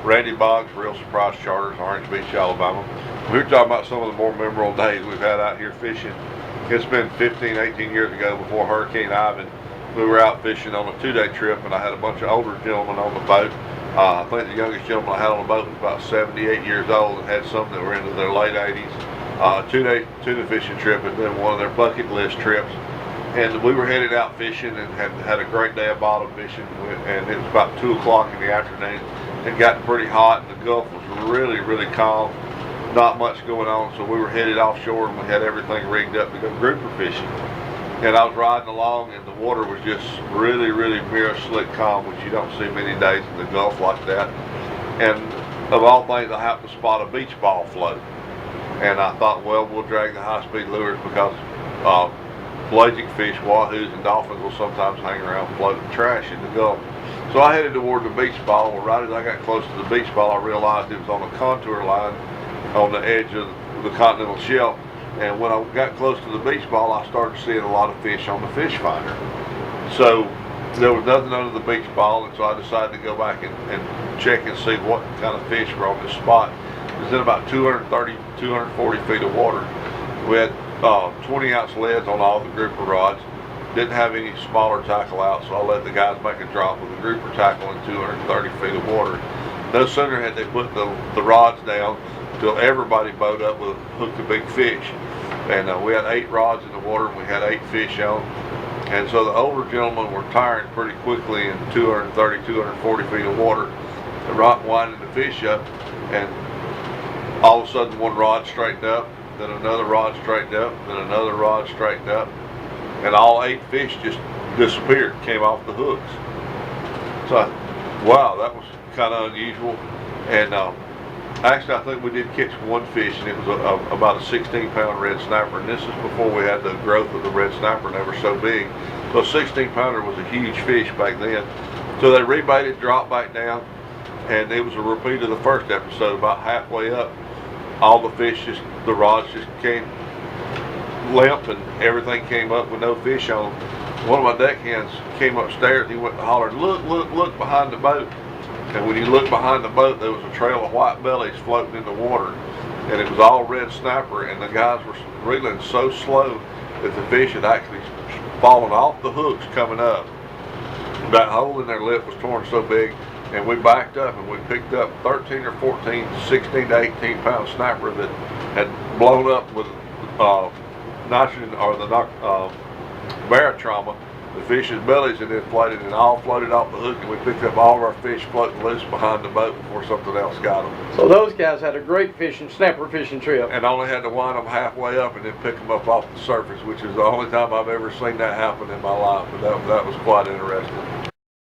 Randy Boggs, Real Surprise Charters, Orange Beach, Alabama. We were talking about some of the more memorable days we've had out here fishing. It's been 15, 18 years ago before Hurricane Ivan. We were out fishing on a 2-day trip, and I had a bunch of older gentlemen on the boat. I think the youngest gentleman I had on the boat was about 78 years old, and had some that were into their late 80s. 2-day tuna fishing trip had been one of their bucket list trips. And we were headed out fishing and had a great day of bottom fishing, and it was about 2 o'clock in the afternoon. It got pretty hot, and the Gulf was really, really calm. Not much going on, so we were headed offshore, and we had everything rigged up to go grouper fishing. And I was riding along, and the water was just really, really mirror slick calm, which you don't see many days in the Gulf like that. And of all things, I happened to spot a beach ball float. And I thought, well, we'll drag the high-speed lures because pelagic fish, wahoos, and dolphins will sometimes hang around floating trash in the Gulf. So I headed toward the beach ball. Well, right as I got close to the beach ball, I realized it was on a contour line on the edge of the continental shelf. And when I got close to the beach ball, I started seeing a lot of fish on the fish finder. So there was nothing under the beach ball, and so I decided to go back and check and see what kind of fish were on this spot. It was in about 230, 240 feet of water. We had 20-ounce leads on all the grouper rods. Didn't have any smaller tackle out, so I let the guys make a drop with a grouper tackle in 230 feet of water. No sooner had they put the rods down until everybody bowed up with hooked a big fish. And we had 8 rods in the water, and we had 8 fish on. And so the older gentlemen were tiring pretty quickly in 230, 240 feet of water. The rock winding the fish up, and all of a sudden one rod straightened up, then another rod straightened up, then another rod straightened up, and all 8 fish just disappeared, came off the hooks. So, wow, that was kind of unusual. And actually, I think we did catch one fish, and it was about a 16-pound red snapper, and this is before we had the growth of the red snapper, and they were so big. So a 16-pounder was a huge fish back then. So they rebaited, dropped back down, and it was a repeat of the first episode. About halfway up, all the fish the rods just came limp, and everything came up with no fish on them. One of my deckhands came upstairs. He went and hollered, "Look, look, look behind the boat." And when you look behind the boat, there was a trail of white bellies floating in the water, and it was all red snapper. And the guys were reeling so slow that the fish had actually fallen off the hooks coming up. That hole in their lip was torn so big, and we backed up and we picked up 13 or 14, 16 to 18 pound snapper that had blown up with nitrogen or the barotrauma. The fish's bellies had inflated and all floated off the hook, and we picked up all of our fish floating loose behind the boat before something else got them. So those guys had a great snapper fishing trip. And only had to wind them halfway up and then pick them up off the surface, which is the only time I've ever seen that happen in my life. But that was quite interesting.